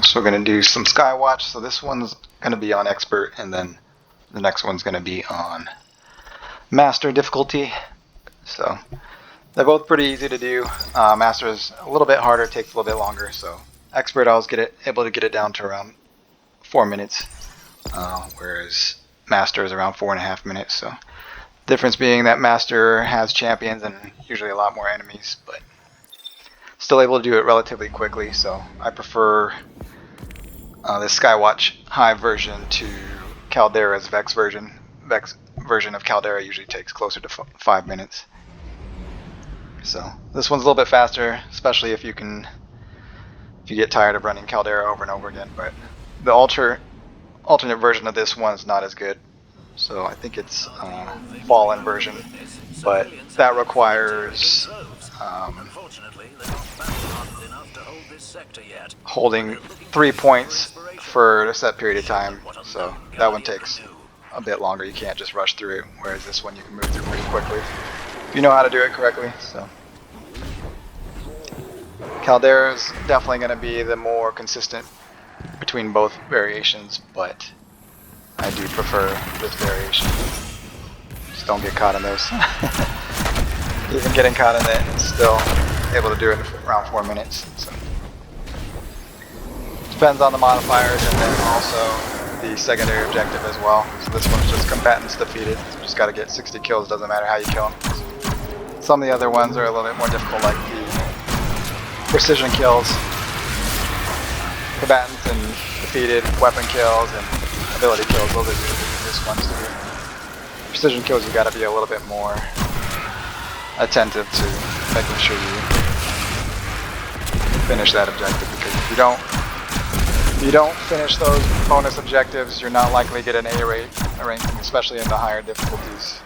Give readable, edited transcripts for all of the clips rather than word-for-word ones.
So we're going to do some Skywatch. So this one's going to be on Expert, and then the next one's going to be on Master difficulty. So they're both pretty easy to do. Master is a little bit harder, takes a little bit longer. So Expert, I was able to get it down to around 4 minutes, whereas Master is around 4.5 minutes. So difference being that Master has champions and usually a lot more enemies, but still able to do it relatively quickly. So I prefer this Skywatch High version to Caldera's Vex version. Vex version of Caldera usually takes closer to 5 minutes. So this one's a little bit faster, especially if you get tired of running Caldera over and over again. But the alternate version of this one is not as good. So I think it's Fallen version, but that requires holding 3 points for a set period of time. So that one takes a bit longer. You can't just rush through it, whereas this one you can move through pretty quickly if you know how to do it correctly. So Caldera is definitely going to be the more consistent between both variations, but I do prefer this variation. Just don't get caught in those. Even getting caught in it, it's still able to do it in around 4 minutes. So depends on the modifiers and then also the secondary objective as well. So this one's just combatants defeated. So just got to get 60 kills, doesn't matter how you kill them. Some of the other ones are a little bit more difficult, like the precision kills, combatants and defeated, weapon kills, and ability kills. Those are usually the easiest ones to do. Precision kills, you got to be a little bit more attentive to making sure you finish that objective, because if you don't finish those bonus objectives, you're not likely to get an A ranking, especially in the higher difficulties.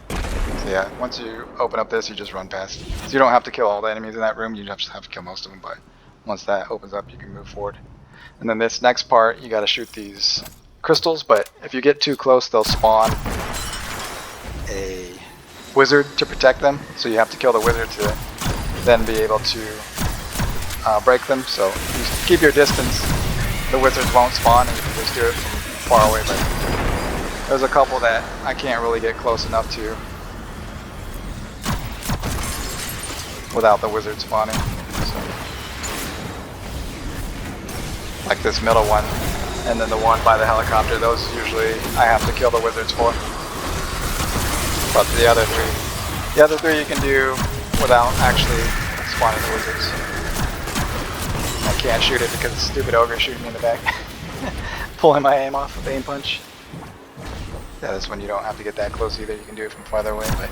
So yeah, once you open up this, you just run past. So you don't have to kill all the enemies in that room, you just have to kill most of them, but once that opens up, you can move forward. And then this next part, you got to shoot these crystals, but if you get too close, they'll spawn a wizard to protect them, so you have to kill the wizard to then be able to break them. So you keep your distance, the wizards won't spawn, and you can just do it from far away. But there's a couple that I can't really get close enough to without the wizard spawning. So, like this middle one, and then the one by the helicopter, those usually I have to kill the wizards for. But the other three you can do without actually spawning the wizards. I can't shoot it because the stupid ogre shooting me in the back. Pulling my aim off with aim punch. Yeah, this one you don't have to get that close either, you can do it from farther away, but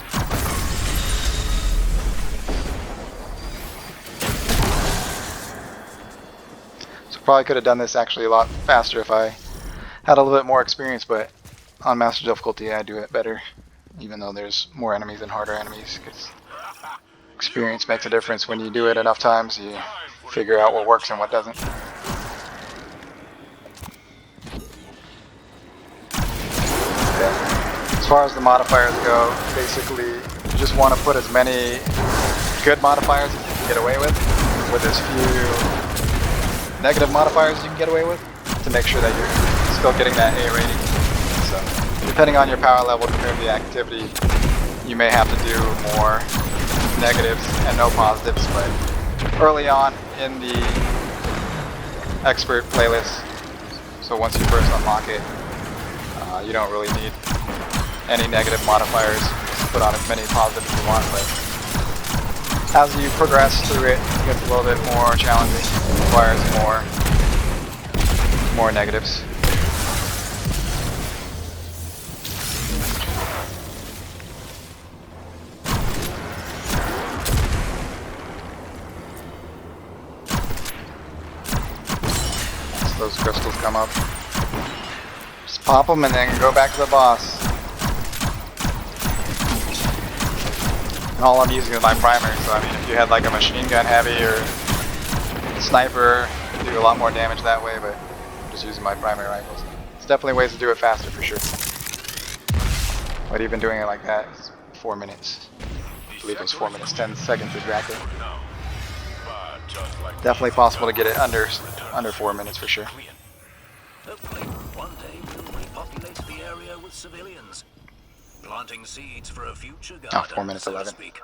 so probably could have done this actually a lot faster if I had a little bit more experience, but on Master difficulty I do it better, even though there's more enemies and harder enemies, because experience makes a difference. When you do it enough times, you figure out what works and what doesn't. Okay. As far as the modifiers go, basically you just want to put as many good modifiers as you can get away with as few negative modifiers you can get away with, to make sure that you're still getting that A rating. So depending on your power level compared to the activity, you may have to do more negatives and no positives, but early on in the expert playlist, so once you first unlock it, you don't really need any negative modifiers. Just put on as many positives as you want, but as you progress through it, it gets a little bit more challenging. It requires more negatives. Those crystals come up, just pop them and then go back to the boss. And all I'm using is my primer, so I mean if you had like a machine gun heavy or sniper, you do a lot more damage that way, but I'm just using my primary rifles. It's definitely ways to do it faster for sure. But even doing it like that is 4 minutes. I believe it was 4 minutes 10 seconds exactly. Definitely possible to get it under 4 minutes for sure. Hopefully, one day we'll repopulate the area with civilians, planting seeds for a future garden, 4 minutes so to 11. speak.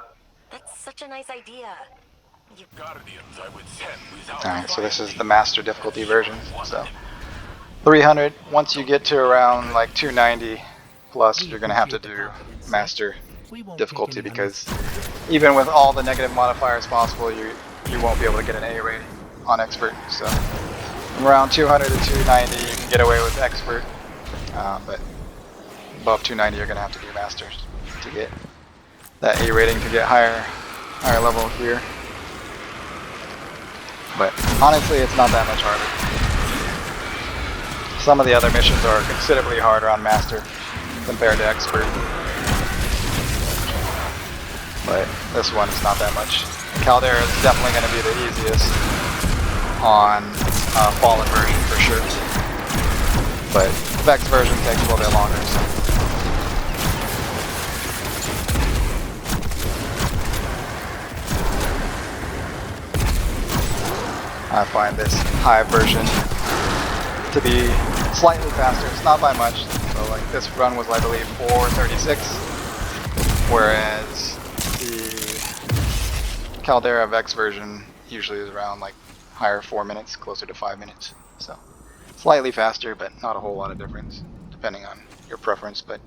That's such a nice idea. Guardians, I would send without Alright, so this is the master difficulty version. So 300, once you get to around like 290 plus, you're going to have to do master difficulty, because even with all the negative modifiers possible, you won't be able to get an A rating on expert. So from around 200 to 290 you can get away with expert, but above 290 you're going to have to do masters to get that A rating, to get higher level here. But honestly, it's not that much harder. Some of the other missions are considerably harder on master compared to expert, but this one is not that much. Caldera is definitely going to be the easiest on Fallen version for sure, but Vex version takes a little bit longer. So. I find this high version to be slightly faster. It's not by much. So like this run was, I believe, 4:36, whereas the Caldera Vex version usually is around like higher 4 minutes, closer to 5 minutes. So slightly faster, but not a whole lot of difference, depending on your preference. But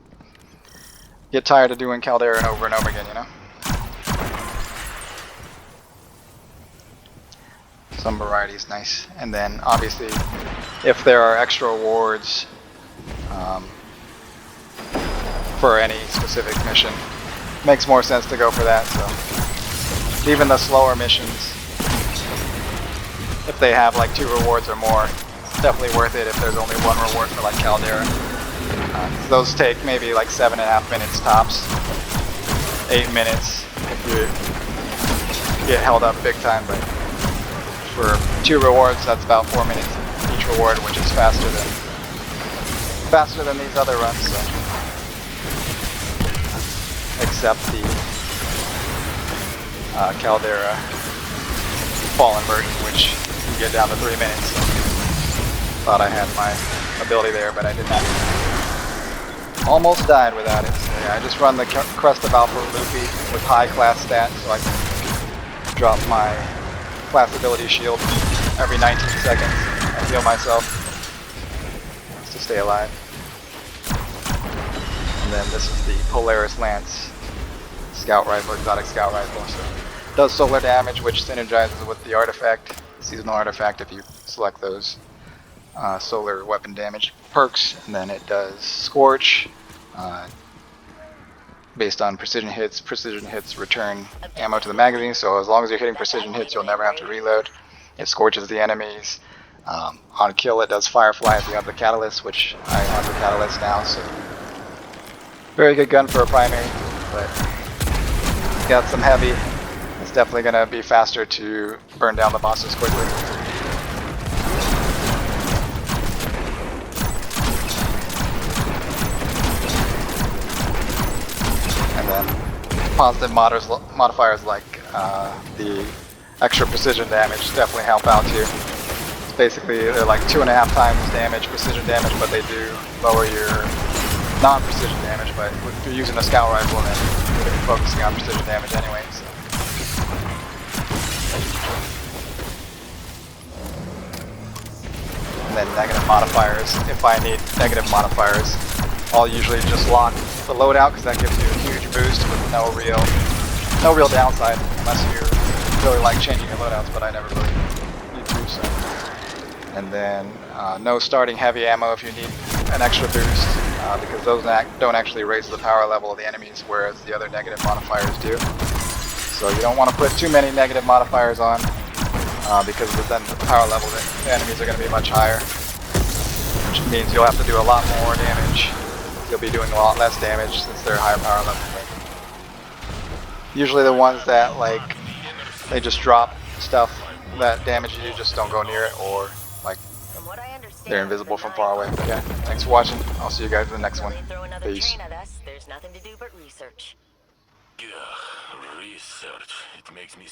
get tired of doing Caldera and over again, you know? Some variety is nice. And then obviously if there are extra awards for any specific mission, makes more sense to go for that. So even the slower missions, if they have like 2 rewards or more, it's definitely worth it if there's only 1 reward for like Caldera. Those take maybe like 7.5 minutes tops, 8 minutes if you get held up big time. But for 2 rewards, that's about 4 minutes each reward, which is faster than these other runs. So. Except the Caldera Fallen version, which you get down to 3 minutes. So thought I had my ability there, but I did not. Almost died without it. So yeah, I just run the Crest of Alpha Luffy with high class stats, so I can drop my class ability shield every 19 seconds and heal myself just to stay alive. And then this is the Polaris Lance Scout Rifle, exotic Scout Rifle. So it does solar damage, which synergizes with the artifact, seasonal artifact, if you select those solar weapon damage perks. And then it does Scorch, based on precision hits. Precision hits return ammo to the magazine, so as long as you're hitting precision hits, you'll never have to reload. It scorches the enemies. On kill, it does Firefly if you have the Catalyst, which I have the Catalyst now, so very good gun for a primary, but it's got some heavy. It's definitely going to be faster to burn down the bosses quickly. And then positive modifiers like the extra precision damage definitely help out too. It's basically, they're like 2.5 times damage, precision damage, but they do lower your non-precision damage. But if you're using a scout rifle, then you're going to be focusing on precision damage anyway. So. And then negative modifiers. If I need negative modifiers, I'll usually just lock the loadout, because that gives you a huge boost with no real downside, unless you really like changing your loadouts, but I never really need to. So. And then no starting heavy ammo if you need an extra boost, because those don't actually raise the power level of the enemies, whereas the other negative modifiers do. So you don't want to put too many negative modifiers on, because then the power level of the enemies are going to be much higher, which means you'll have to do a lot more damage. You'll be doing a lot less damage since they're higher power level. But usually the ones that like they just drop stuff that damage you, just don't go near it, or like they're invisible from far away. But yeah, thanks for watching. I'll see you guys in the next one. Peace. There's nothing to do but research. Yeah, research. It makes me